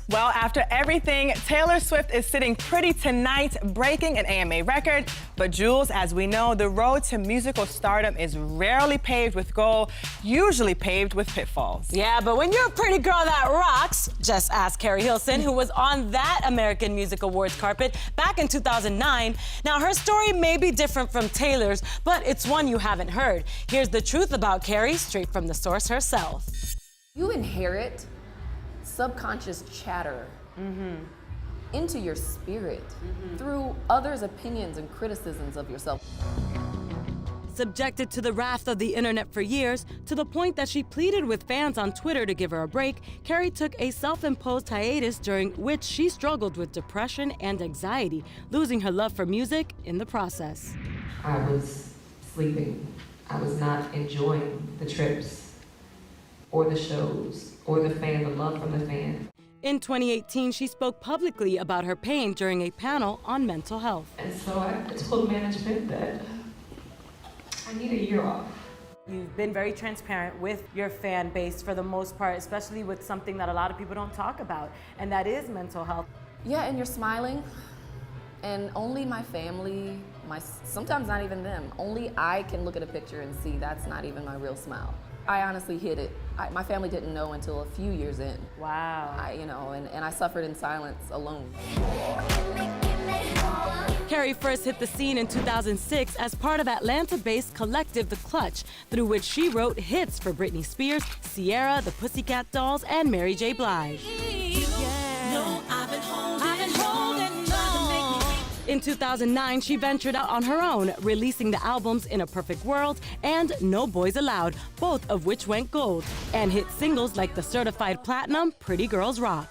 Well, after everything, Taylor Swift is sitting pretty tonight, breaking an AMA record. But Jules, as we know, the road to musical stardom is rarely paved with gold, usually paved with pitfalls. Yeah, but when you're a pretty girl that rocks, just ask Keri Hilson, who was on that American Music Awards carpet back in 2009. Now, her story may be different from Taylor's, but it's one you haven't heard. Here's the truth about Keri, straight from the source herself. You inherit subconscious chatter into your spirit through others' opinions and criticisms of yourself. Subjected to the wrath of the internet for years, to the point that she pleaded with fans on Twitter to give her a break, Keri took a self-imposed hiatus during which she struggled with depression and anxiety, losing her love for music in the process. I was sleeping. I was not enjoying the trips or the shows or the love from the fans. In 2018, she spoke publicly about her pain during a panel on mental health. And so I told management that I need a year off. You've been very transparent with your fan base for the most part, especially with something that a lot of people don't talk about, and that is mental health. Yeah, and you're smiling, and only my family, sometimes not even them, only I can look at a picture and see that's not even my real smile. I honestly hid it. My family didn't know until a few years in. Wow. And I suffered in silence alone. Keri first hit the scene in 2006 as part of Atlanta-based collective The Clutch, through which she wrote hits for Britney Spears, Ciara, the Pussycat Dolls, and Mary J. Blige. In 2009, she ventured out on her own, releasing the albums In a Perfect World and No Boys Allowed, both of which went gold, and hit singles like the certified platinum Pretty Girls Rock.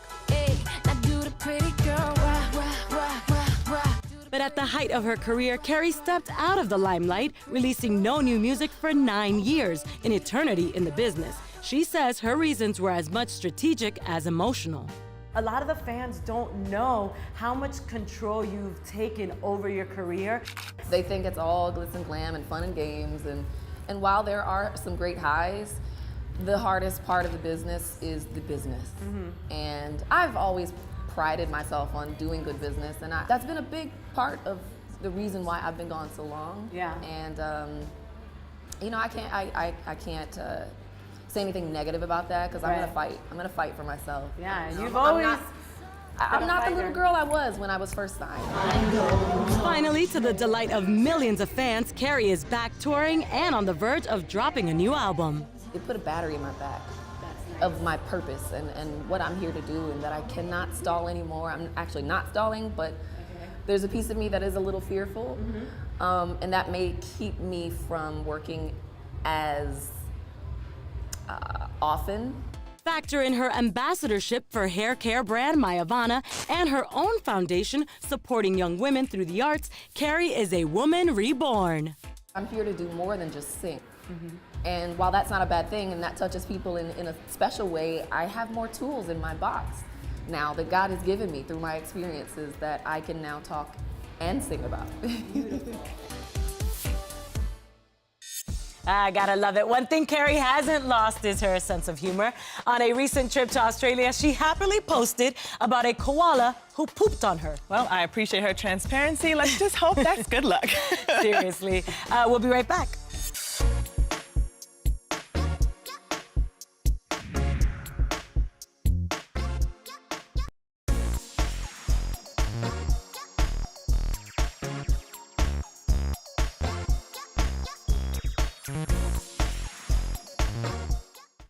But at the height of her career, Keri stepped out of the limelight, releasing no new music for 9 years, an eternity in the business. She says her reasons were as much strategic as emotional. A lot of the fans don't know how much control you've taken over your career. They think it's all glitz and glam and fun and games, and while there are some great highs, the hardest part of the business is the business. And I've always prided myself on doing good business, and that's been a big part of the reason why I've been gone so long. Yeah. And I can't say anything negative about that, because I'm gonna fight. I'm gonna fight for myself. Yeah, you've I'm always. I'm not the little girl I was when I was first signed. Finally, to the delight of millions of fans, Keri is back touring and on the verge of dropping a new album. It put a battery in my back of my purpose and what I'm here to do, and that I cannot stall anymore. I'm actually not stalling, but there's a piece of me that is a little fearful, and that may keep me from working as often. Factor in her ambassadorship for hair care brand Mayavana and her own foundation supporting young women through the arts, Keri is a woman reborn. I'm here to do more than just sing. And while that's not a bad thing and that touches people in a special way, I have more tools in my box now that God has given me through my experiences that I can now talk and sing about. I gotta love it. One thing Keri hasn't lost is her sense of humor. On a recent trip to Australia, she happily posted about a koala who pooped on her. Well, I appreciate her transparency. Let's just hope that's good luck. Seriously. We'll be right back.